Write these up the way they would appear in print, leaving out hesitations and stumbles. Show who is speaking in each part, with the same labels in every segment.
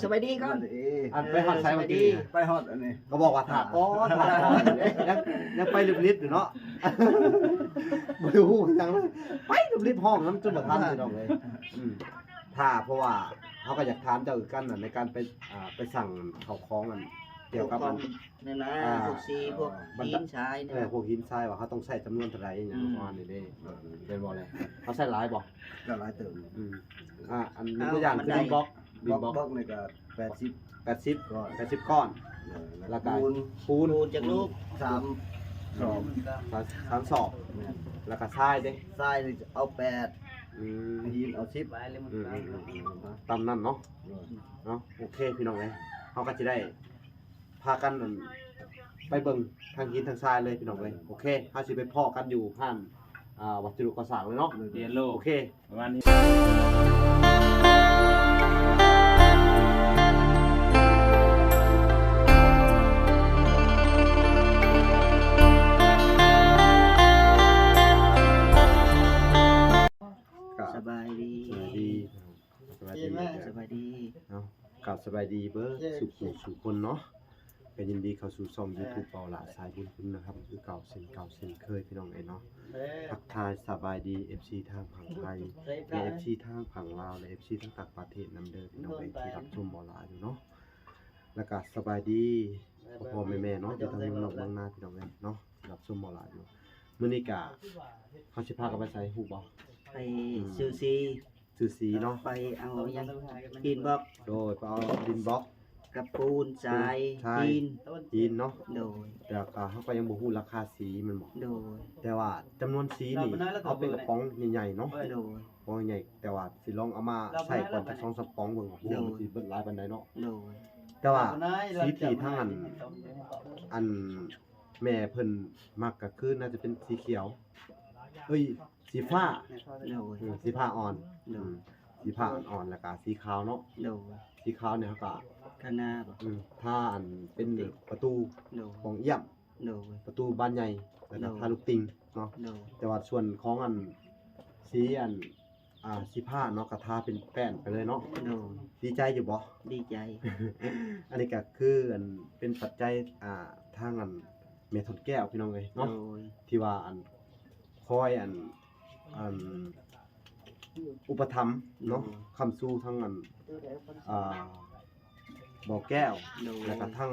Speaker 1: สบายดีก่อน
Speaker 2: อันไปฮอดไซมาดี
Speaker 3: ไปฮอดอันนี้
Speaker 2: ก็บอกว่าถากก่อนยังไปลิบๆอยู่เนาะบ่รู้จังเลยไปลิบๆห้องน้ำจนบ่ทันพี่น้องเลยถ้าเพราะว่าเขาก็อยากถามเจ้าอื่นกันน่ะในการไปสั่งข้าวของกันเกี่ยวกับมัน
Speaker 1: นี่นะพวกซีพวกหินทรายเนี่ย
Speaker 2: พวกหินทรายว่าเขาต้องใช้จำนวนเท่าไหร่อย่างประมาณนี้เด้เป็นบ่เลยเขาใช้หลายบ่
Speaker 3: ก็หลายเติม
Speaker 2: อันนี้ตัวอย่างคือดินบล็อก
Speaker 3: บล็อกนี่ก็80
Speaker 2: ก้อนแล้วก็ปูน
Speaker 1: จากลูก
Speaker 3: 3 สอบ
Speaker 2: 3 ศอกแล้วก็ทรายเด้
Speaker 3: ทรายนี่เอา8หินเอา10
Speaker 2: ตามนั้นเนาะโอเคพี่น้องเอ้ยเฮาก็สิได้พากันไปเบิ่งทางหินทางทรายเลยพี่น้องเอ้ยโอเคเฮาสิไปพ้อกันอยู่ผ่านวัสดุก่อสร้างเลยเนาะ
Speaker 4: เรียนโลก
Speaker 2: โอเค
Speaker 4: ประมาณนี้
Speaker 1: สบายดี
Speaker 2: สบายดีเนาะกับสบายดีเบ้อสู่คนเนาะก็ยินดีเข้าสู่ช่อง YouTube เปาหลาสายบุญคุณนะครับคือเก่าเส้นเคยพี่น้องเอ้ยเนาะทักทายสบายดี FC ทางฝั่งไทยและ FC ทางฝั่งลาวและ FC ทางต่างประเทศนำเด้อพี่น้องเอ้ยที่รับชมเปาหลาอยู่เนาะแล้วก็สบายดีพ่อแม่เนาะอยู่ทางเมืองนอกเมืองนาพี่น้องเอ้ยเนาะรับชมเปาหลาอยู่มื้อนี้ก็เฮาสิพากันไปไสฮู้บ่
Speaker 1: ไปซื้อซี
Speaker 2: ซื้อสีเนาะ
Speaker 1: ไปเอายังหินบล็อก
Speaker 2: โดยไปเอาดินบล็อก
Speaker 1: กับปูนทราย
Speaker 2: ทราย
Speaker 1: หิน
Speaker 2: เนาะ
Speaker 1: โดย
Speaker 2: แต่ก็เขาก็ยังบ่ฮู้ราคาสีมันบ่
Speaker 1: โดย
Speaker 2: แต่ว่าจำนวนสีนี่เอาเป็นกระป๋องใหญ่ๆเนาะ
Speaker 1: โดย
Speaker 2: กระป๋องใหญ่แต่ว่าสิลองเอามาใส่ก่อนจัก2-3ป๋องเบิ่งว่ามันสิเบิดหลายปานใดเนาะ
Speaker 1: โดย
Speaker 2: แต่ว่าสีที่ทางอันแม่เพิ่นมักก็คือน่าจะเป็นสีเขียวสีฟ้า
Speaker 1: โดย
Speaker 2: สีฟ้าอ่อน
Speaker 1: โดย
Speaker 2: สีฟ้าอ่อนๆแล้วก็สีขาวเนาะ
Speaker 1: โดย
Speaker 2: สีขาวเนี่ยเขาก็
Speaker 1: คณะบ่
Speaker 2: ถ้าอันเป็นประตู
Speaker 1: โดย
Speaker 2: ของเอี่ยม
Speaker 1: โดย
Speaker 2: ประตูบานใหญ่แล้วก็ทาลูกติงเนาะ
Speaker 1: โดย
Speaker 2: แต่ว่าส่วนของสีสีผ้าเนาะก็ทาเป็นแป้นไปเลยเนาะ
Speaker 1: โดย
Speaker 2: ดีใจอยู่บ่
Speaker 1: ดีใจ
Speaker 2: อันนี้ก็คือเป็นปัจจัยทางเมทอนแก้วพี่น้องเอ้ย
Speaker 1: โด
Speaker 2: เนาะ
Speaker 1: ย
Speaker 2: ที่ว่าคอยอุปถัมภ์เนาะคำสู้ทั้งบ่อแก้ว
Speaker 1: โดย
Speaker 2: แล้วก็ทั้ง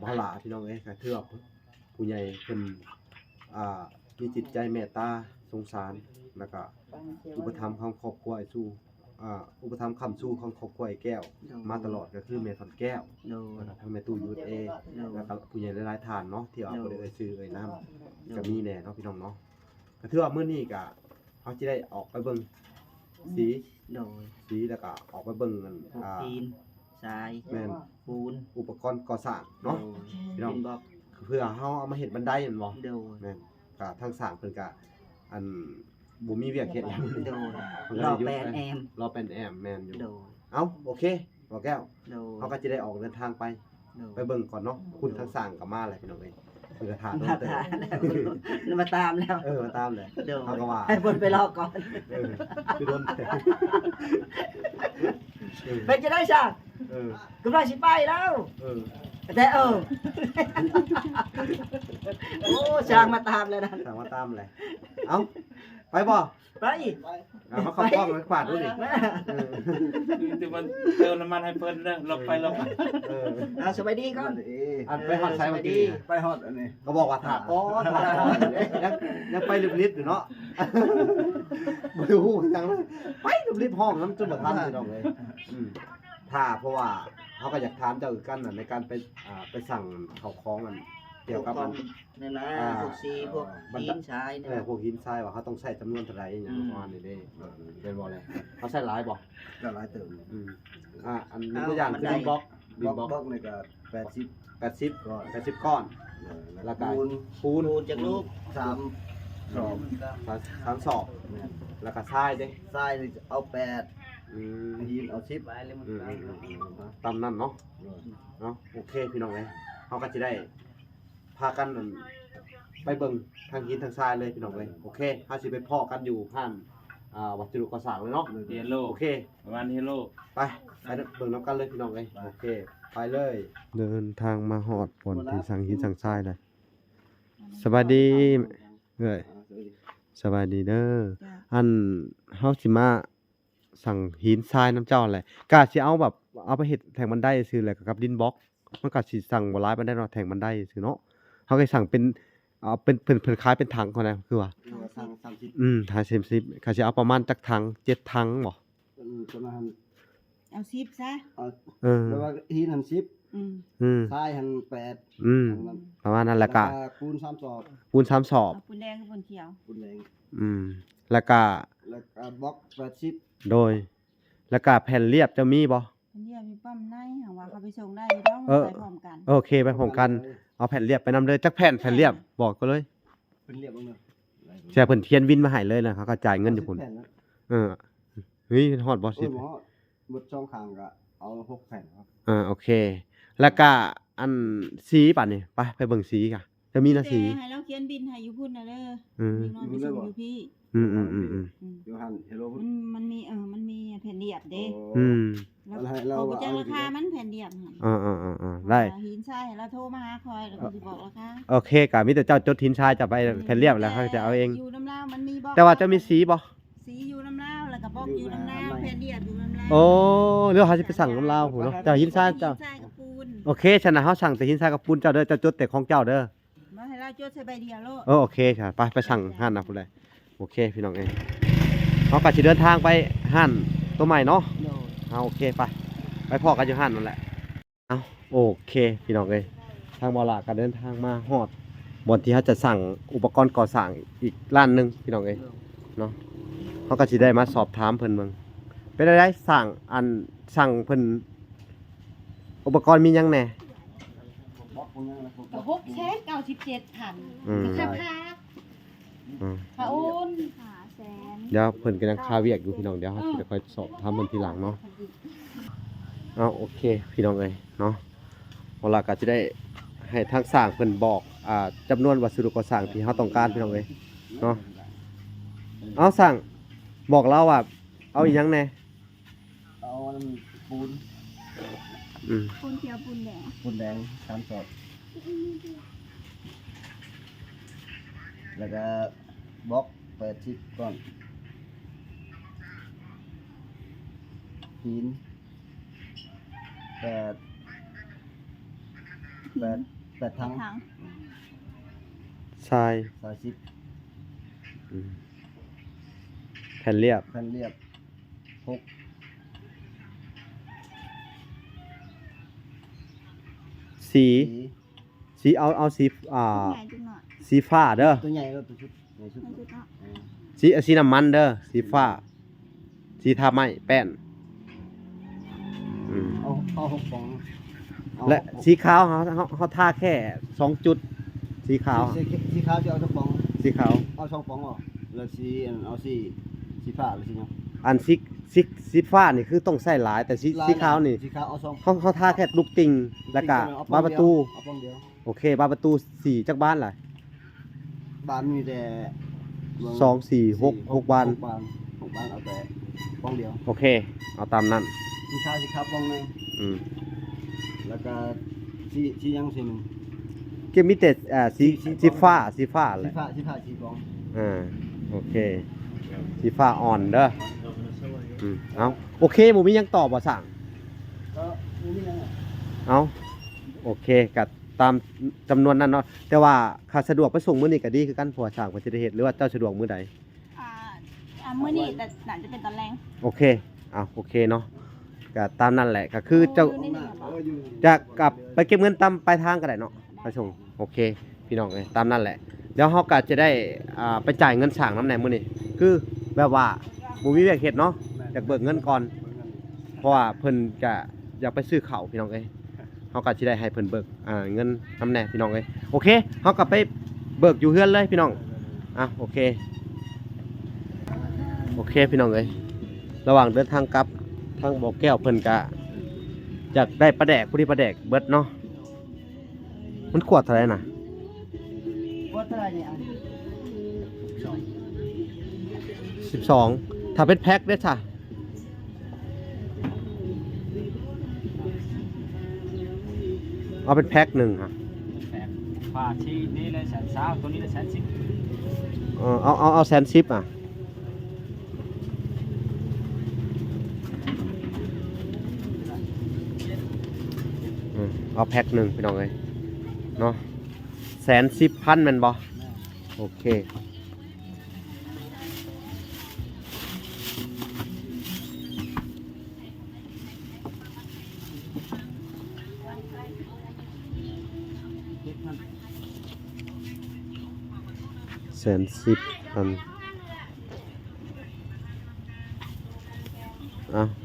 Speaker 2: บ่หลาพี่น้องเอ้ยก็ถือว่าผู้ใหญ่เพิ่นมีจิตใจเมตตาสงสารแล้วก็อุปถัมภ์ของครอบครัวไอ้สู้อุปถัมภ์คำสู้ของครอบครัวไอ้แก้วมาตลอดก็คือแม่ทอนแก้ว
Speaker 1: โดย
Speaker 2: แล้วก็ทั้งแม่ตู้ยูเอแล้วก็ผู้ใหญ่หลายๆท่านเนาะที่เอาบ่ได้ชื่อน้ำก็มีแน่เนาะพี่น้องเนาะก็ถือว่ามื้อนี้ก็เฮาสิได้ออกไปเบิ่งสี
Speaker 1: โดย
Speaker 2: แล้วก็ออกไปเบิ่ง
Speaker 1: พวกหินทราย
Speaker 2: แม่น
Speaker 1: ปูน
Speaker 2: อุปกรณ์ก่อสร้างเนาะ พี่น้อง
Speaker 1: หินบล็อก
Speaker 2: เพื่อเฮาเอามาเฮ็ดบันไดแม่นบ่
Speaker 1: โดย
Speaker 2: แม่นก็ทางสร้างเพิ่นก็บ่มีเวียกเฮ็ดหยัง
Speaker 1: โดย
Speaker 2: เพิ่น
Speaker 1: ร
Speaker 2: ก็
Speaker 1: อ
Speaker 2: ได้หยุด
Speaker 1: แปดแอม
Speaker 2: รอเป็นแอมแม่นอยู่
Speaker 1: โดย
Speaker 2: เอ้าโอเคบ่แก้ว
Speaker 1: โดย
Speaker 2: เฮาก็จะได้ออกเดินทางไป
Speaker 1: โดย
Speaker 2: ไปเบิ่งก่อนเนาะคุณทางสร้างก็มาแล้วพี่น้องเอ้ยเพิ่นก็ถาม
Speaker 1: มาตามแล้วมาตามแล้ว
Speaker 2: มาตามเลย
Speaker 1: โดย
Speaker 2: เขาก็ว่า
Speaker 1: ให้บนไปรอก่อน
Speaker 2: คือโดน
Speaker 1: เป็นจะได้ช่าง
Speaker 2: เออก
Speaker 1: ำลังสิไปแล้ว
Speaker 2: เออ
Speaker 1: แต่โอ้ช่างมาตามแล้วนั่น
Speaker 2: ถามว่าตามอะไรเอ้าไปบ่
Speaker 1: ไป
Speaker 2: มาเข้ากล้องเลยขวาดดูดิ
Speaker 4: ที่มันเติมน้ำมันให้เพิ่นเด้อลบไปลบ
Speaker 2: เออ
Speaker 1: สบายดีก่อน
Speaker 2: อันไปฮอดไซมาดี
Speaker 3: ไปฮอดอันนี้
Speaker 2: ก็บอกว่าถากก่อนยังไปลิบๆอยู่เนาะบ่รู้จังเลยไปลิบๆห้องน้ำจนบ่ทันพี่น้องเลยถ้าเพราะว่าเขาก็อยากถามเจ้าอื่นกันในการไปสั่งข้าวของเกี่ยวกับ
Speaker 1: นี่นะพวกซีพวกหินทรายเนี่ย
Speaker 2: พวกหินทรายว่าเขาต้องใช้จำนวนเท่าไหร่อย่างประมาณนี้เด้เป็นบ่เลยเขาใช้หลายบ่
Speaker 3: ก็หลายเติม
Speaker 2: อันนี้ตัวอย่างคือดินบล็อก
Speaker 3: บล็อกนี่ก็80
Speaker 2: 80ก้อนแล้วก็ปูน
Speaker 1: ปูนจากลูก
Speaker 3: 3 สอบ
Speaker 2: 3 ศอกแล้วก็ทรายเด้
Speaker 3: ทรายนี่เอา8หินเอา10
Speaker 2: ตามนั้นเนาะโอเคพี่น้องเอ้ยเขาก็จะได้พากันไปเบิ่งทางหินทางทรายเลยพี่น้องเอ้ยโอเคเฮาสิไปพ้อกันอยู่ผ่าน วัสดุก่อสร้างเลยเนาะ
Speaker 4: เฮโล
Speaker 2: โอเค
Speaker 4: ประมาณเฮโล
Speaker 2: ไปเบิ่งน้ำกันเลยพี่น้องเลยโอเคไปเลยเดินทางมาหอดบนที่สั่งหินสั่งทรายเลยสวัสดีเอ้ยสวัสดีเด้ออันเฮาสิมาสั่งหินทรายน้ำเจ้าแหละกะสิเอาแบบเอาไปเฮ็ดแทงบันไดซื่อแหละกับดินบล็อกมันก็สิสั่งบ่หลายปานใดเนาะแทงบันไดซื่อเนาะเฮาก็สั่งเป็นเอาเป็นเพิ่นขายเป็นถังก่อนนะคือว่า
Speaker 3: สั่ง30
Speaker 2: ทาง10ก็สิเอาประมาณจักถัง7ถังบ่
Speaker 3: ประมาณ
Speaker 5: เอา10ซะ
Speaker 2: เออ
Speaker 3: แปลว่าหินหัน10 ทรายหัน8
Speaker 2: ประมาณนั้นแหละก็
Speaker 3: ปูน3ศอก
Speaker 2: ปูน3ศอก
Speaker 5: เอาปูนแดงกับปูนเขียว
Speaker 3: ปูนแดง
Speaker 2: แล้วก็
Speaker 3: แล้วก็บล็อก80
Speaker 2: โดยแล้วก็แผ่นเรียบจะมีบ่
Speaker 5: อันนี้มีปั๊มในหาว่าเขาไปส่งได้อยู่ต้อง
Speaker 2: เออ
Speaker 5: ไปพร้อมกัน
Speaker 2: โอเคไปพร้อมกันเอาแผ่นเรียบไปนำเลยจักแผ่นเรียบบอกก็เลย
Speaker 3: เป็นเรียบบ่เนาะ
Speaker 2: แช่เพิ่นเทียนวินมาให้เลยนะเขาก็จ่ายเงินอยู่พุ่น
Speaker 3: แผ่นนะ
Speaker 2: เออเฮ้ยฮอดบ่
Speaker 3: โอ้
Speaker 2: สิ
Speaker 3: ยหมอหมด2ข้างก็เอา6แผ่นครับ
Speaker 2: โอเค แล้วก็อันสีป่ะนี่ไปเบิ่งสีกะจะมีนะสี
Speaker 5: แต่ให้เราเขียนบินให้อยู่พุ่นน่ะเด้อ
Speaker 2: อืม
Speaker 5: นี่นอนไปส่งอยู่พี่
Speaker 2: อืม
Speaker 3: อยู่หันเฮโล
Speaker 5: มันมีมันมีแผ่นเดียบเด้ แล้ว
Speaker 3: เรา
Speaker 5: เขาบ่จัก
Speaker 3: เอา
Speaker 5: ราคามันแผ่นเดียบหั่น
Speaker 2: ได้
Speaker 5: หินทรายเราโทรมาหาคอยแล้วก็สิบอกราคา
Speaker 2: โอเคกะมีแต่เจ้าจดทินชายจะไปแผ่นเรียบแล้วเขาจะเอาเอง
Speaker 5: อยู่น้ำลาวมันมีบอก
Speaker 2: แต่ว่าจะมีสีบ่
Speaker 5: สีอยู่น้ำลาวแล้วก็บอกอยู่น้ำลาวแผ่นเดียบอยู่น้ำลาว
Speaker 2: โอ้เรื่องเขาจะไปสั่งน้ำลาวพุ่นเนาะเจ้าหินทรายเจ้า
Speaker 5: หินทรายกับปูน
Speaker 2: โอเคฉะนั้นเฮาสั่งแต่หินทรายกับปูนเจ้าเด้อเจ้าจดแต่ของเจ้าเด้อ
Speaker 5: มาให้เราจดใส่ใบเดียวโลด
Speaker 2: โอเคค่ะไปสั่งห้านนะพุ่นเลยโอเคพี่น้องเองเฮาก็สิเดินทางไปห้านตัวใหม่เนาะเอาโอเคไปพอกันอยู่ห้านนั่นแหละเอาโอเคพี่น้องเอ้ยทางบ่ล่ะก็เดินทางมาฮอดบ่ที่เฮาจะสั่งอุปกรณ์ก่อสร้างอีกร้านหนึงพี่น้องเอ้ยเนาะเฮาก็สิได้มาสอบถามเพิ่นเบิ่งเป็นได้สั่งสั่งเพิ่นอุปกรณ์มีหยังแหน่
Speaker 3: บล็อกพวกนั้นนะพวก
Speaker 5: ก็697,000
Speaker 2: อืม
Speaker 5: ค่าพัก
Speaker 2: อืม
Speaker 5: ค่าโอน500,000
Speaker 2: เดี๋ยวเพิ่นกำลังคาเวียกอยู่พี่น้องเดี๋ยวเราจะค่อยสอบถามเพิ่นทีหลังเนาะเอาโอเคพี่น้องเอ้ยเนาะเวลาก็จะได้ให้ทางสร้างเพิ่นบอกจำนวนวัสดุก่อสร้างที่เฮาต้องการพี่น้องเอ้ยเนาะเอาสร้างบอกเราว่าเอาอีหยังแหน่
Speaker 3: เอาอันนั้นปูน
Speaker 5: ปูนเขียวปูนแดง
Speaker 3: ปูนแดง3ศอกแล้วก็บล็อก80ก้อนหิน8ถัง
Speaker 5: ถัง
Speaker 2: ทราย
Speaker 3: 30
Speaker 2: แผ่นเรียบ
Speaker 3: แผ่นเรียบ6
Speaker 2: สีเอาสี
Speaker 5: ใหญ่จังหน่อย
Speaker 2: สีฟ้าเด้อ
Speaker 3: ตัวใหญ่แล้วตัวชุดใหญ่ชุด
Speaker 5: ให้จุดเนาะ
Speaker 2: สีน้ำมันเด้อสีฟ้าสีทาไม้แป้น
Speaker 3: เอา6ปองเอา
Speaker 2: และสีขาวเขาทาแค่2จุดสีขาว
Speaker 3: สีขาวจะเอา2ปอง
Speaker 2: สีขาว
Speaker 3: เอา2ปองเอาแล้วเอาสีฟ้าหรือสีหยัง
Speaker 2: อันสีฟ้านี่คือต้องใส่หลายแต่สีขาวนี่
Speaker 3: สีขาวเอา2
Speaker 2: เขาทาแค่ลูกติงแล้วก็บานประตู
Speaker 3: เอาปองเดียว
Speaker 2: โอเคบานประตู4จักบ้านล่ะ
Speaker 3: บ้านมีแต่
Speaker 2: 2 4 6บาน
Speaker 3: 6บานเอาแต่ปองเดียว
Speaker 2: โอเคเอาตามนั้น
Speaker 3: สีขาวปองนึง
Speaker 2: อืม
Speaker 3: แล้วก็สีหยังสีนึง
Speaker 2: ก็มีแต่สีฟ้าแห
Speaker 3: สี
Speaker 2: ละ
Speaker 3: ฟ้าสีปอง
Speaker 2: โอเคสีฟ้าอ่อนเด้อเอาโอเคหมูมียังตอบบ่สั่ง
Speaker 3: ก็มีหยัง
Speaker 2: เอาโอเคกับตามจำนวนนั้นเนาะแต่ว่าค่าสะดวกไปส่งมื้อนี้ก็ดีคือกันเพราะว่าสั่งเพิ่นสิได้เฮ็ดหรือว่าเจ้าสะดวกมื้อใด
Speaker 5: มื้อนี้แต่น่าจะเป็นตอนแรง
Speaker 2: โอเคโอเคเนาะก็ตามนั้นแหละก็คือเจ้า
Speaker 3: อยู่
Speaker 2: จะกลับไปเก็บเงินตามปลายทางก็ได้เนาะไปส่งโอเคพี่น้องเอ้ยตามนั้นแหละเดี๋ยวเฮาก็จะได้ไปจ่ายเงินสั่งน้ำแหน่มื้อนี้คือแบบว่าบ่มีเวียกเฮ็ดเนาะอยากเบิกเงินก่อนเพราะว่าเพิ่นจะอยากไปซื้อข้าวพี่น้องเอ้ยเฮาก็สิได้ให้เพิ่นเบิกเงินน้ำแหน่พี่น้องเอ้ยโอเคเฮาก็ไปเบิกอยู่เฮือนเลยพี่น้องโอเคพี่น้องเอ้ยระหว่างเดินทางกลับทางบ่อแก้วเพิ่นก็อยากได้ปลาแดกผู้ที่ปลาแดกเบิดเนาะมันขวดเท่าไหร่น่ะ
Speaker 3: ว่าเท่าไหร่เนี่ย
Speaker 2: 12 ถ้าเป็นแพ็คได้จ้ะเอาเป็นแพ็คหนึ่งฮะ
Speaker 4: ผ้าชีนี่เลยแสนสาวตัวนี้เลยแสนสิบ
Speaker 2: เอาแซนซิปอ่ะเอาแพ็คหนึ่งพี่น้องเลยเนาะ110,000แม่นบ่โอเค110,000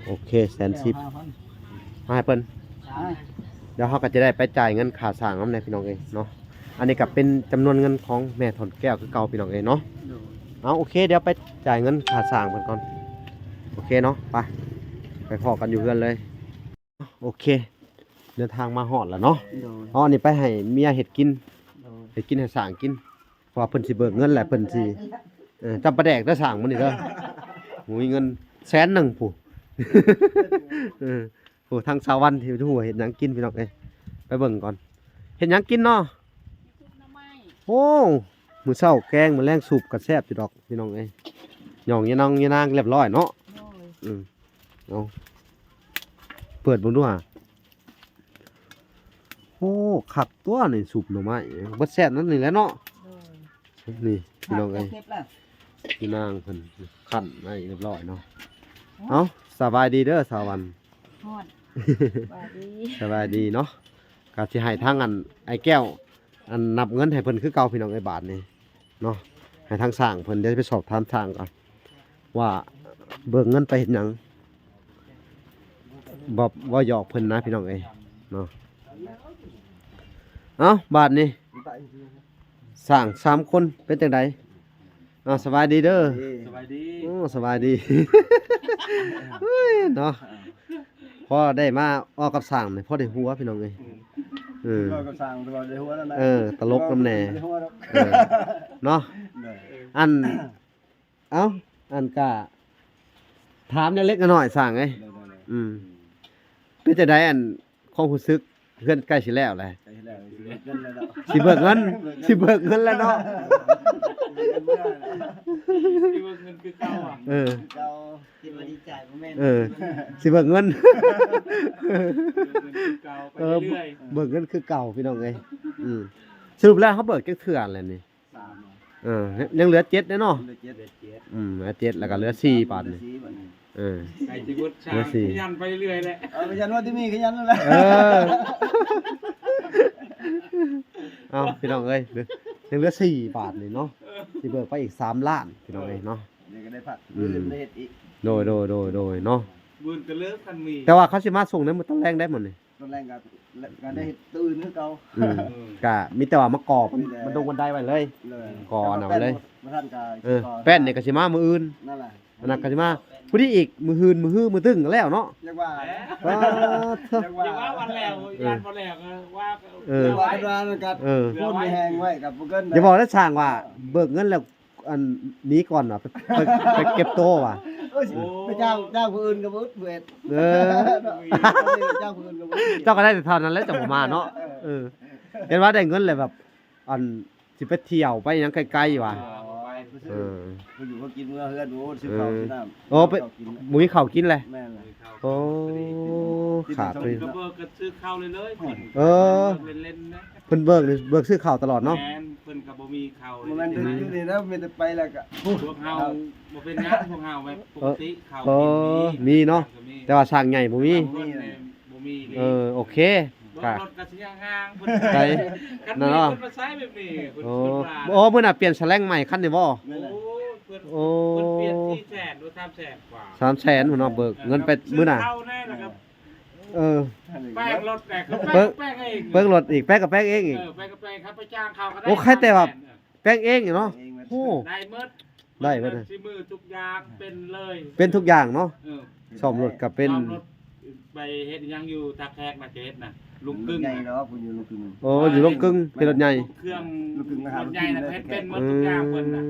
Speaker 2: โอเค110มาให้เปิ้นเดี๋ยวเขาก็จะได้ไปจ่ายเงินค่าสร้างน้ำในพี่น้องเองเนาะอันนี้ก็เป็นจำนวนเงินของแม่ถอนแก้วคือเก่าพี่น้องเองเนาะโอเคเดี๋ยวไปจ่ายเงินค่าสร้างเพิ่นก่อนโอเคเนาะไปพอกันอยู่เพื่อนเลยโอเคเดินทางมาฮอดแล้วเนาะอันนี้ไปให้เมียเฮ็ดกินให้สร้างกินเพราะว่าเพิ่นสิเบิกเงินแหละเพิ่นสิจำปลาแดกได้สร้างมื้อนี้เด้อมีเงิน100,000ผู้ โอ้ทางสาวันที่หัวเห็ดหยังกินพี่น้องเอ้ยไปเบิ่งก่อนเห็ดหยังกินเนาะโอ้มื้อเช้าแกงมื้อแลงสุปก็แซ่บอยู่ดอกพี่น้องเอ้ยหย่องยะนางเรียบร้อยเนาะเอาเปิดเบิ่งดูห่าโอ้คักตัวนี่สุปหน่อไม้บ่แซ่บนั่นนี่แหละเนาะนี่พี่น้องเอ้ยพี่นางเพิ่นคั่นไว้เรียบร้อยเนาะเอาสบายดีเด้อสาวัน
Speaker 5: ฮอด
Speaker 2: สบายดีเนาะก็สิให้ทางอันไอ้แก้วอันนับเงินให้เพิ่นคือเก่าพี่น้องไอ้บาทนี่เนาะให้ทางสร้างเพิ่นเดี๋ยวไปสอบถามสร้างก่อนว่าเบิกเงินไปเฮ็ดหยังบ่หยอกเพิ่นนะพี่น้องเอ้ยเนาะบาทนี่สร้าง3คนเป็นจังไดสบายดีเด้อ
Speaker 4: สบายดี
Speaker 2: โอ้สบายดี เนาะพอได้มาออกกับสร้างนี่พอได้หัวพี่น้องเอ้ย
Speaker 3: ก็สร้างตลอดได้หัวนั่นแหละ
Speaker 2: ตลกน้ำแน่เนาะอันก็ถามเล็กๆน้อยๆสร้างไงเป็นจะได้อันความรู้สึกเพื่อนใกล้สิแล้วแหละสิเบิกเงินแล้วเนาะ
Speaker 4: ที่ว่าเงินคือเก่าอ่ะ
Speaker 1: เจ้าที่มาดีใจบ่แม่น
Speaker 2: สิเบิกเงิน
Speaker 4: เก่าไปเรื่อย
Speaker 2: เบิกเงินคือเก่าพี่น้องเอ้ยสรุปแล้วเขาเบิกจักเทื่อแล้วนี่ยังเหลือ7เด้อเนาะเหลือ7แล้วก็เหลือ4บาทนี่
Speaker 4: ไอ้ที่วุฒิชาขยันไปเรื่อยแหละ
Speaker 3: ขยันว่าที่มีขยันนั่นแหละ
Speaker 2: พี่น้องเอ้ยยังเหลือ4บาทนี่เนาะสิเบิกไปอีก3ล้านพี่น้องเอ้ยเนาะ
Speaker 3: นี่ก็ได้ผักได้เฮ็ดอีก
Speaker 2: โดยเนาะ
Speaker 4: บุญก็เลิกคันมี
Speaker 2: แต่ว่าเขาสิมาส่งในมื้อตอนแรกได้หมดนี่
Speaker 3: ตอนแรกก็ได้เฮ็ดตื่นคือเก่า
Speaker 2: ก็มีแต่ว่ามาก่อมันลงบันไดไว้เลยก่อน่ะไว้เลย
Speaker 3: บ่ทันก็
Speaker 2: แป้นนี่ก็สิมามื้ออื่น
Speaker 3: นั่นแหละ
Speaker 2: อันนั้นก็สิมาผู้ที่อีกมื้อฮืนมื้อฮื้อมื้อตึ้งก็แล้วเนาะ
Speaker 3: อยากว่า
Speaker 4: วันแล้วยานบ่แล้วก็ว่า
Speaker 3: ว่ากันพูดมีแฮงไว้กับ Google
Speaker 2: อย่าบอกนะช่างว่าเบิกเงินแล้วอันนี้ก่อนว่ะไปเก็บโตว่ะ
Speaker 3: ไปจ้างผู้อื่นก็บ่เฮ็ดจ้างผู้อื่นก็บ่
Speaker 2: เจ้าก็ได้แต่เท่านั้นแหละจังบ่มาเนาะเห็นว่าได้เงินเลยแบบอันสิไปเที่ยวไปหยังไกลๆว่ะ
Speaker 3: อยู่ก็กินมื้อเฮือนโอ้ซื้อข้าวกินน้ำ
Speaker 2: โอ้ไปมื้อข้าวกินเลย
Speaker 3: แม่นเลย
Speaker 2: โอ้ขาดไป
Speaker 4: ก็เบิกก็ซื้อข้าวเลยเล่นๆนะ
Speaker 2: เพิ่นเบิกซื้อข้าวตลอดเนาะ
Speaker 4: แม่นเพิ่นก็บ่มีข้าว
Speaker 3: มันอยู่นี่แล้วมีแต่ไปแล้วก็
Speaker 4: พวกเฮาบ่เป็นงานพวกเฮาแบบปกติข้าวกิน
Speaker 2: มีเนาะแต่ว่าช่างใหญ่บ่มี
Speaker 4: บ่มี
Speaker 2: โอเค
Speaker 4: รถก็สิห่างๆเพิ่น
Speaker 2: ไป
Speaker 4: นั่นเนาะเพิ่นมาใช้แบบนี้เพิ่น
Speaker 2: มื้อน่ะเปลี่ยนแสลงใหม่คันนี่บ่
Speaker 4: เพิ่นเปลี่ยน400,000หรือ300,000กว่า
Speaker 2: 300,000พุ่นเนาะเบิกเงินไปมื้อน่ะ
Speaker 4: เข้าแน่นะครับแป้งรถแตกก็แป้งเอง
Speaker 2: เปิ้งรถอีกแป้งกับแป้งเองอีก
Speaker 4: แป้งกับแป้งครับไปจ้างเขาก็ได้
Speaker 2: โอ้ใครแต่ว่าแป้งเองเนาะโอ้
Speaker 4: ได้หมด
Speaker 2: ได้เบิด
Speaker 4: สิมือทุกอย่างเป็นเลย
Speaker 2: เป็นทุกอย่างเนาะซ่อมรถก็เป็น
Speaker 4: ไปเฮ็ดยังอยู่ตาแขกมาเฮ็ดน่ะ ลูกกึ่ง
Speaker 3: ใหญ่เนาะผู้อยู่ลูกกึ่ง
Speaker 2: โอ้อยู่ลงกึ่งเป็นรถใหญ่
Speaker 4: เครื่อง
Speaker 3: ลูกกึ่งนะค
Speaker 4: ร
Speaker 3: รับ
Speaker 4: ถใหญ่นะเฮ็ดเป็นหมดทุกอย่างเพิ่นน่ะ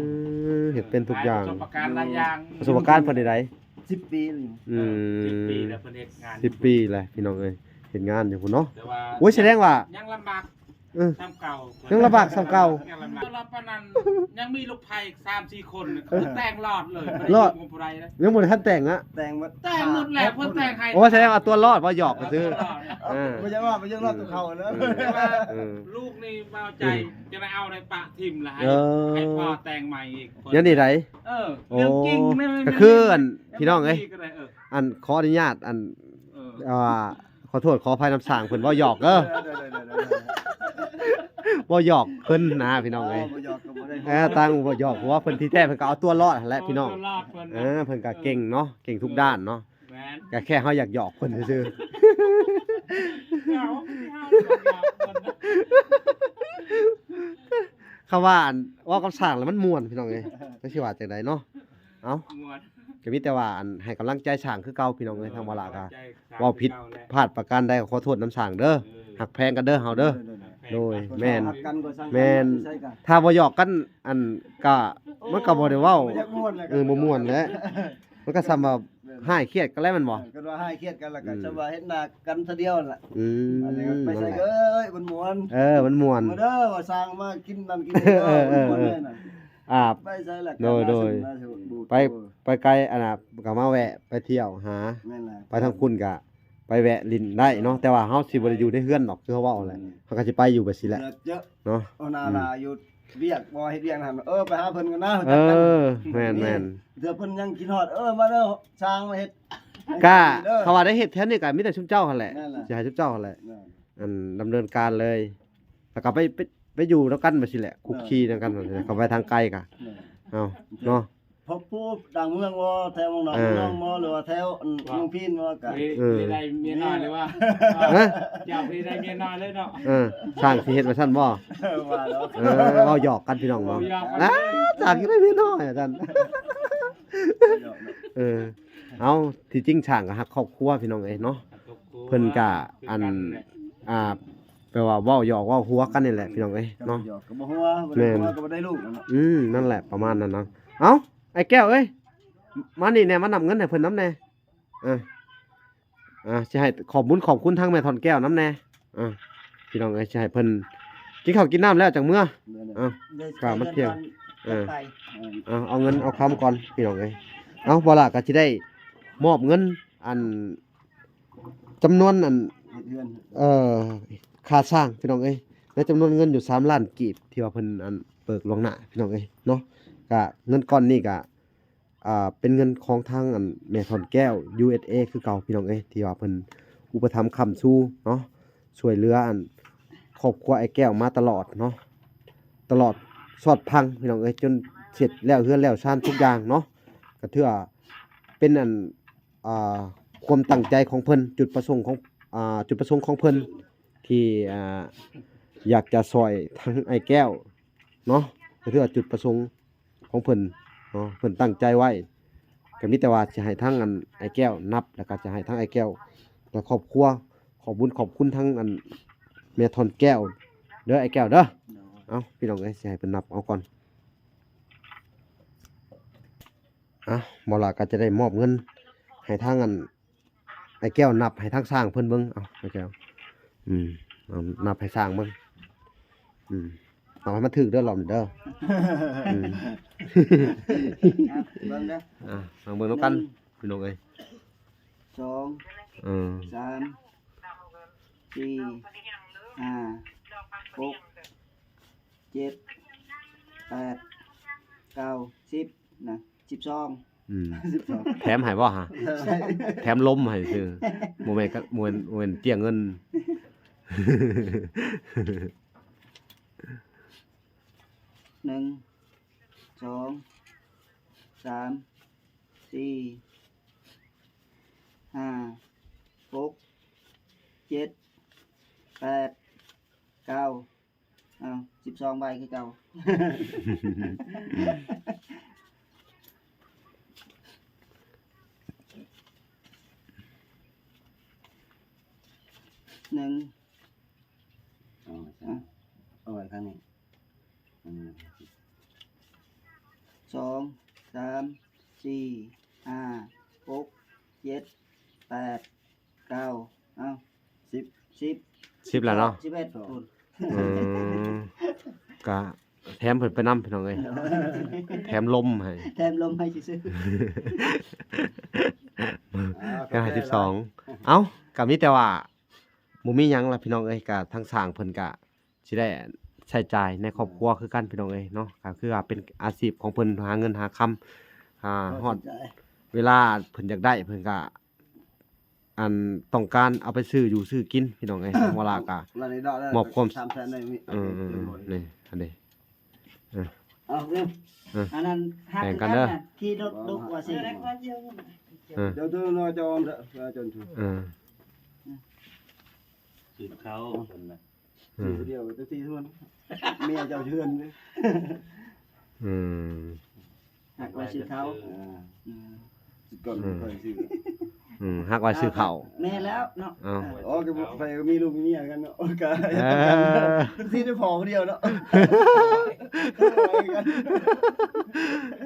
Speaker 2: เฮ็ดเป็นทุกอย่าง
Speaker 4: ประสบการณ์หลายอย่าง
Speaker 2: ประสบการณ์เพิ่นได้
Speaker 3: 10 ปีเลย
Speaker 2: อืม
Speaker 4: 10 ปีแล้วเพิ่นเฮ็ดงาน
Speaker 2: 10 ปีแหละพี่น้องเอ้ยเฮ็ดงานอยู่พุ่นเนาะ
Speaker 4: แต่ว่า
Speaker 2: โอ้ยแสดงว่า
Speaker 4: ยังลำบาก
Speaker 2: เออ
Speaker 4: ซ้ำเก่า
Speaker 2: ยังลำบากซ้ำเก่า
Speaker 4: ยังลำบากแล้วปานนั้นยังมีลูกไผ่อีก3-4 คนคือแต่งรอดเลยบ่
Speaker 2: รอด
Speaker 4: ยุ่งกับผู้ใดนะ
Speaker 2: ยังบ่ได้ทันแต่งอะ
Speaker 3: แต่งมา
Speaker 4: แต่งหมดแหละเพิ่นแต่งให้
Speaker 2: โอ้แสดงว่าตัวรอดบ่หยอกก็ซื้อ
Speaker 3: ไม่ใช่ว่าไม่ใช่รอดตัวเขาเนอะ
Speaker 4: แต่ว่า
Speaker 2: เออ
Speaker 4: ลูกนี่มาเอาใจจะได้เอาในปะทิมละให้
Speaker 2: เออ
Speaker 4: ให้พ่อแต่งใหม่อีก
Speaker 2: ยังนี่ได
Speaker 4: เออเรื่องจริงไม่
Speaker 2: ก็คืออันพี่น้องเอ้ย
Speaker 4: ก็ได้เออ
Speaker 2: อันขออนุญาตอัน
Speaker 4: เออ
Speaker 2: ขอโทษขออภัยน้ำสางเพิ่นบ่หยอกเด้อบ่หยอกเพิ่นนะพี่น้องเอ้ยตั้งบ่หยอกเพราะว่าเพิ่นที่แท้เพิ่นก็เอาตัวรอดหั่นแหละพี่น้อง
Speaker 4: รอดเพิ่น
Speaker 2: เพิ่นก็เก่งเนาะเก่งทุกด้านเนาะ
Speaker 4: แม่น
Speaker 2: ก็แค่เฮาอยากหยอกเพิ่นซื่อ
Speaker 4: เอา
Speaker 2: ๆคำว่าอันว่ากับสร้างแล้วมันม่วนพี่น้องเอ้ยจังสิว่าจังไดเนาะเอ้า
Speaker 4: ม่วน
Speaker 2: ก็มีแต่ว่าอันให้กำลังใจสร้างคือเก่าพี่น้องเอ้ยทางบ่ล่ะก็
Speaker 4: ใจ
Speaker 2: เว้าผิดพลาดประการใดก็ขอโทษน้ำสร้างเด้อหักแพงกันเด้อเฮาเด้อ โดยแม่น แม่น ถ้าบ่หยอกกันอันก็มันก็บ่ได้เว้าบ่ม่วนแหละมันก็ซ้ำว่าหายเครียดกันแล้วแมันบ่
Speaker 3: ก็ว่าให้เครียดกันแล้วก็จะว่าเฮ็ดหน้ากันเทอเดียวนั่นล่ะ
Speaker 2: อืม
Speaker 3: อันนี้ก็ไป
Speaker 2: นั่น
Speaker 3: ใส่
Speaker 2: แหละ
Speaker 3: เอ้ยมันม่วน
Speaker 2: มันม่วน
Speaker 3: มาเด้อว่าสร้างมากินนั่นกิน
Speaker 2: เออ
Speaker 3: นี่ม่วนเลยน่ะ
Speaker 2: อ่า
Speaker 3: ไปใส่ละ
Speaker 2: โดย ไปไกลอันน่ะก็มาแวะไปเที่ยวหา
Speaker 3: แม่นล่ะ
Speaker 2: ไปทางคุณก็ไปแวะลิ้นได้เนาะแต่ว่าเฮาสิบ่ได้อยู่ในเฮือนหรอกคือเขาเว้าแหละเฮาก็สิไปอยู่แบบสิแหละ
Speaker 3: เยอะ
Speaker 2: เนาะ
Speaker 3: เอาหน้าอยู่เวียกบ่เฮ็ดเวียกหั่นไปหาเพิ่นกันนะ
Speaker 2: เออแม่น
Speaker 3: เดี๋ยวเพิ่นยังคิดฮอดมาเด้อสร้างมาเฮ็ด
Speaker 2: ๆก็เขาว่าได้เฮ็ดแท้นี่ก็มีแต่ชุมเจ้าหั่นแหละ
Speaker 3: นั่นแหละ
Speaker 2: สิให้ชุมเจ้าหั่นแหละ อันดำเนินการเลยแล้วก็ไปอยู่แล้วกันมาสิแหละคุกคีนำกันเขาไปทางไกลกะเอาเนาะ
Speaker 3: พบผู้ดังเมืองว่าแถวหนองน้องมอหรือว่าแถวเมืองพินว่ากะ
Speaker 4: มีได้เมียน้อยเลยว่า
Speaker 2: ฮะ
Speaker 4: อยากมีได้เมียน้อยเลยเนาะ
Speaker 2: สร้างสิเฮ็ดว่าซั่นบ่
Speaker 3: ว่าแล้ว
Speaker 2: เว้าหยอกกันพี่น้องเนาะ
Speaker 4: หยอกกัน
Speaker 2: นะจากที่ได้พี่น้อยอาจารย์เอาที่จริงช่างก็ฮักครอบครัวพี่น้องเอ้ยเนาะเพิ่นก็อันแปลว่าเว้าหยอกเว้าหัวกันนี่แหละพี่น้องเอ้ยเนาะ
Speaker 3: ก็บ่ฮู้ว่าก็บ่ได้ลูกเนาะ
Speaker 2: นั่นแหละประมาณนั้นเนาะเอ้าไอ้แก้วเอ้ยมานี่แน่มานำเงินให้เพิ่นนำแน่สิให้ขอบคุณทางแม่ถอนแก้วนำแน่พี่น้องเอ้ยสิให้เพิ่นกินข้าวกินน้ำแล้วจังมื้อเอาเงินเอาคำก่อนพี่น้องเอ้ยเอาบ่ล่ะก็สิได้มอบเงินอันจำนวนอัน
Speaker 3: เฮือน
Speaker 2: ค่าสร้างพี่น้องเอ้ยในจำนวนเงินอยู่3ล้านกีบที่ว่าเพิ่นอันเบิกล่วงหน้าพี่น้องเอ้ยเนาะก็เงินก้อนนี้ก็เป็นเงินของทางอันแม่ถอนแก้ว USA คือเก่าพี่น้องเอ้ยที่ว่าเพิ่นอุปถัมภ์ค้ำชูเนาะช่วยเหลืออันครอบครัวไอ้แก้วมาตลอดเนาะตลอดสอดพังพี่น้องเอ้ยจนเสร็จแล้วเฮือนแล้วชานทุกอย่างเนาะก็ถือว่าเป็นอันความตั้งใจของเพิ่นจุดประสงค์ของเพิ่นที่อยากจะซอยทั้งไอ้แก้วเนาะก็ถือว่าจุดประสงค์ของเพิ่นเนาะเพิ่นตั้งใจไว้ก็มีแต่ว่าจะให้ทั้งอันไอ้แก้วนับแล้วก็จะให้ทั้งไอ้แก้วและครอบครัวขอบคุณทั้งอันแม่ทอนแก้วเด้อไอ้แก้วเด้อเอาพี่น้องเอ้ยสิให้เพิ่นนับเอาก่อนบ่ล่ะก็จะได้มอบเงินให้ทางอันไอ้แก้วนับให้ทางสร้างเพิ่นเบิ่งเอาไอ้แก้วเอานับให้สร้างเบิ่งเอาให้มันถึกเด้อรอบนี้เด้อ
Speaker 3: เบิ่งเด้อ
Speaker 2: ลองเบิ่งแล้วกันพี่น้องเอ้ย
Speaker 3: 2 3 4 5 6 7 8 9 10นะ12
Speaker 2: แถมให้บ่ฮะแถมลมให้ซื่อบ่แม่นก็บ่แม่นเตี้ยเงิน
Speaker 3: 1 2 3 4 5 6 7 8 9 12ใบคือเก่า1
Speaker 1: เอ้า10
Speaker 2: 10แล้วเนาะ
Speaker 1: 11คุณ
Speaker 2: อืมก็แถมเพิ่นไปนำพี่น้องเอ้ยแถมลมให้
Speaker 1: แถมลมให้ซื่อ
Speaker 2: ก็ให้12เอ้าก็มีแต่ว่าบ่มีหยังล่ะพี่น้องเอ้ยก็ทางสร้างเพิ่นก็สิได้ใช้จ่ายในครอบครัวคือกันพี่น้องเอ้ยเนาะก็คือว่าเป็นอาชีพของเพิ่นหาเงินหาคำฮอดเวลาเพิ่นอยากได้เพิ่นก็อันต้องการเอาไปซื้ออยู่ซื้อกินพี่น้องเอ้ยเวลาก็
Speaker 3: แล้วในดอกแล้ว
Speaker 2: มอบความ
Speaker 3: 300,000ได้มี
Speaker 2: นี่อันนี้
Speaker 1: เอาเรื่องอันนั้นหัก
Speaker 2: แบ่งกันเด้อ
Speaker 1: ที่รถดุว่าสิ
Speaker 3: เดี๋ยวตัวน้อยจะออมเด้อจนถึง
Speaker 4: สืบเขาคนน่ะ
Speaker 3: เดียวตัวที่ทุนเมียเจ้าเชื่อนเด้
Speaker 1: หักไว้ซื้อเขา
Speaker 3: ก่อนค่อยซื้อ
Speaker 2: ฮักไว้ซื้อข้าว
Speaker 1: แม่แล้วเนาะ
Speaker 2: อ้าว
Speaker 3: อ๋อก็ไปก็มีลูกมีเมียกันเนาะโอ้กาย
Speaker 2: เออ
Speaker 3: ที่ได้พอคนเดียวเนาะ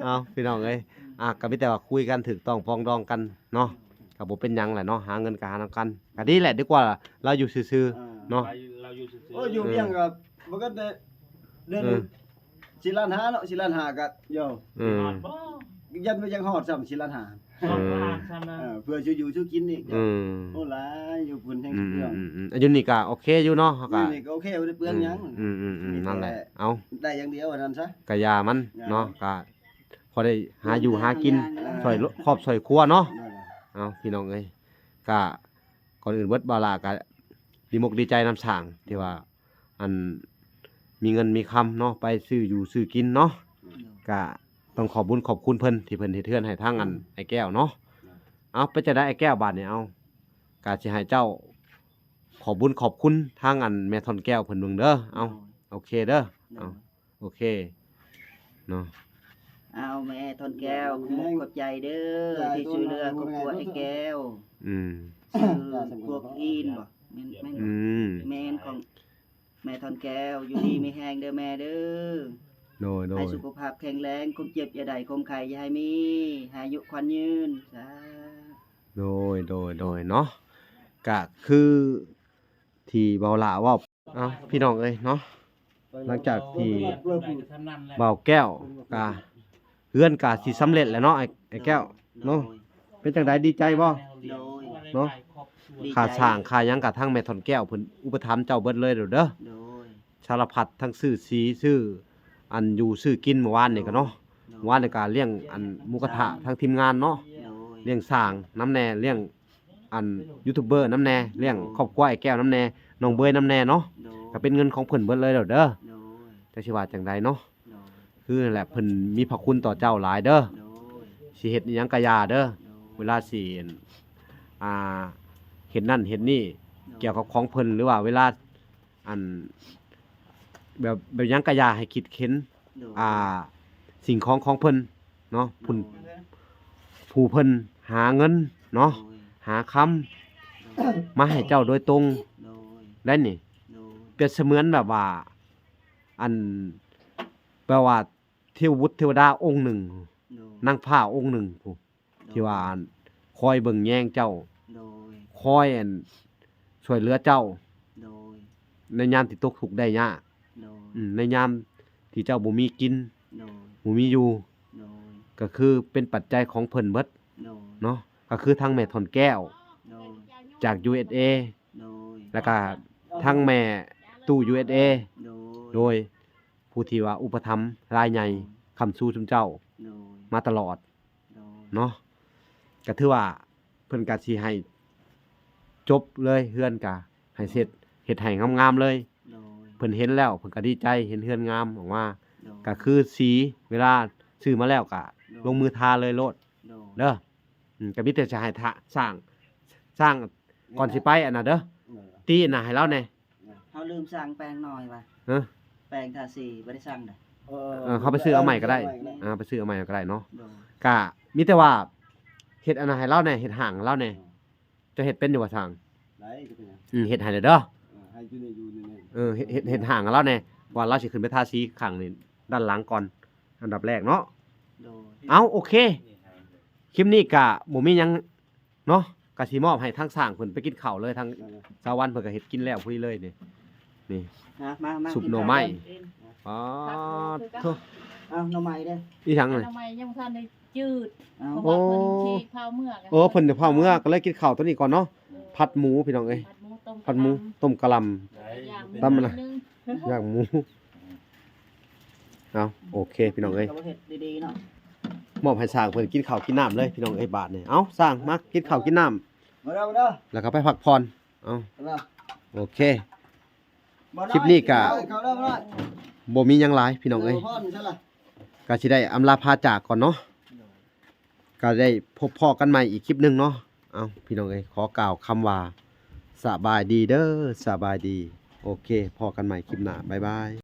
Speaker 2: เอาพี่น้องเอ้ยก็มีแต่ว่าคุยกันถูกต้องปรองดองกันเนาะก็บ่เป็นหยังแหละเนาะหาเงินก็หานำกันก็ดีแหละดีกว่าเราอยู่ซื่อๆเนาะ
Speaker 4: เราอยู่ซื่อ
Speaker 3: โอ้อยู่เบี้ยงกับมันก็ได้เดือนสิล้าน5เนาะสิล้าน5ก็โย ยันไปยังฮอดซ้ำสิล้าน5เพื่ออยู่ชูกินอีกโอ้หลายอยู่พุ่นแห่งเรื่อง
Speaker 2: อายุนี่ก็โอเคอยู่เนาะก็
Speaker 3: นี่ก็โอเคบ่ได้เปลืองหยัง
Speaker 2: นั่นแหละเอา
Speaker 3: ได้อย่างเดียวอันนั้นซะ
Speaker 2: กะยามันเนาะก็พอได้หาอยู่หากินช่วยครอบช่วยครัวเนาะเอาพี่น้องเอ้ยก็ก่อนอื่นเบิดบาลาก็ดีมกดีใจนำสร้างที่ว่าอันมีเงินมีคำเนาะไปซื้ออยู่ซื้อกินเนาะก็ต้องขอบบุญขอบคุณเพิ่นที่เพิ่นเฮ็ดเทือนให้ทางอันไอ้แก้วเนาะเอาไปจะได้ไอ้แก้วบาดนี้เอาก็สิให้เจ้าขอบบุญขอบคุณทางอันแม่ทอนแก้วเพิ่นเบิ่งเด้อเอาโอเคเด้อเอาโอเคเนาะ
Speaker 1: เอาแม่ทนแก้วขอบใจเด้อที่ช่วยเหลือครอบครัวไอ้แก้วพวกอินบ่แม่นของแม่ทนแก้วอยู่ดีไม่แห้งเด้อแม่เด้อให้สุขภาพแข็งแรงคมเจ็บอย่าได้คมไข้อย่าให้มีอายุขวัญยืนสา
Speaker 2: โดยเนาะก็คือที่เบาหละว่าเอาพี่น้องเอ้ยเนาะหลังจากที่เบาแก้วก็เฮือนก็สิสำเร็จแล้วเนาะไอ้แก้วเนาะเป็นจังไดดีใจบ่เนาะค่าสร้างค่าหยังก็ทั้งแม่ทอนแก้วเพิ่นอุปถัมภ์เจ้าเบิดเลยเด้อสารพัดทั้งซื้อสีซื้ออันอยู่ซื้อกินเมื่อวานนี่ก็เนาะเมื่อวานนี่ก็เลี้ยงอันหมูกระทะทั้งทีมงานเนาะเลี้ยงสร้างน้ำแน่เลี้ยงอันยูทูบเบอร์น้ำแน่เลี้ยงครอบครัวไอ้แก้วน้ำแน่น้องเบยน้ำแน่เนาะก็เป็นเงินของเพิ่นเบิดเลยเด้อแต่สิว่าจังไดเนาะคือนั่นแหละเพิ่นมีพระคุณต่อเจ้าหลายเด้อสิเฮ็ดอิหยังก็อย่าเด้อเวลาสิเฮ็ดนั่นเฮ็ดนี่เกี่ยวกับของเพิ่นหรือว่าเวลาอันแบบหยังก็อย่าให้คิดเข็นสิ่งของเพิ่นเนาะผู้เพิ่นหาเงินเนาะหาคำมาให้เจ้าโดยตรงได้นี่เปรียบเสมือนแบบว่าอันแปลว่าเทวบุตรเทวดาองค์หนึ่งนางฟ้าองค์หนึ่งผู้ที่ว่าคอยเบิ่งแยงเจ้าคอยช่วยเหลือเจ้าในยามที่ตกทุกข์ได้ยากในยามที่เจ้าบ่มีกินบ่มีอยู่ก็คือเป็นปัจจัยของเพิ่นเบิดเนาะก็คือทั้งแม่ทอนแก้วจาก USA แล้วก็ทั้งแม่ตู้ USA โดยผู้ที่ว่าอุปถัมภ์รายใหญ่คำสู้ชุมเจ้ามาตลอดเนาะก็ถือว่าเพิ่นก็สิให้จบเลยเฮือนก็ให้เสร็จเฮ็ดให้งามๆเลยเพิ่นเห็นแล้วเพิ่นก็ดีใจเห็นเฮือนงามออกมาก็คือสีเวลาซื้อมาแล้วก็ลงมือทาเลยโลดเด้อก็มีแต่จะให้สร้างก่อนสิไปอันน่ะเด้อตีอันน่ะให้เราแน่
Speaker 1: เฮาลืมสั่งแป้งหน่อยว่ะแป้งทาสีบ่ได้สั่งเด้อ
Speaker 2: เขาไปซื้อเอาใหม่ก็ได้ไปซื้อเอาใหม่ก็ได้เนาะก็มีแต่ว่าเฮ็ดอันน่ะให้เราแน่เฮ็ดห่างเราแน่จะเฮ็ดเป็นอยู่ว่าทางเฮ็ดให้เด้อเฮ็ดห่างเราแน่ว่าเราสิขึ้นไปทาสีข้างนี่ด้านหลังก่อนอันดับแรกเนาะเอาโอเคคลิปนี้ก็บ่มีหยังเนาะ ก็สิมอบให้ทางสร้างเพิ่นไปกินข้าวเลยทางชาววันเพิ่นก็เฮ็ดกินแล้วพุ่นเลยนี่นี่
Speaker 1: มา
Speaker 2: สุปหน่อไม้อ๋อโธ่
Speaker 1: เอาหน่อไม้เด้อ
Speaker 2: อีหยังเลย
Speaker 5: ทำไมยังทันได้จืด
Speaker 1: เอา
Speaker 5: เพราะว่าเพิ่นฉีกเผาเมือก
Speaker 2: เพิ่นจะเผาเมื่อก็เลยกินข้าวตัวนี้ก่อนเนาะผัดหมูพี่น้องเอ้ยผัดหมูต้มกะหล่ำ ตำมันน่ะ ย่างหมูเอาโอเคพี่น้องเอ้ย
Speaker 1: ก็บ่เฮ็ดดีๆเนาะ
Speaker 2: มอบให้สร้างเพิ่นกินข้าวกินน้ำเลยพี่น้องเอ้ยบาทนี่เอ้าสร้างมากินข้าวกินน้ำ
Speaker 3: มาเด้อมาเด้อ
Speaker 2: แล้วก็ไปพักผ่อนเอ้า
Speaker 3: มาเด้อ
Speaker 2: โอเค คลิปนี้ก็
Speaker 3: เข้าเด้อมาเด้อ
Speaker 2: บ่มีหยังหลายพี่น้องเอ้ย
Speaker 3: พ่อนใช่ล่ะ
Speaker 2: ก็สิได้อำลาพาจากก่อนเนาะก็ได้พบพ่อกันใหม่อีกคลิปหนึงเนาะเอ้าพี่น้องเอ้ยขอกล่าวคำว่าสบายดีเด้อสบายดีโอเคพอกันใหม่คลิปหน้าบ๊ายบาย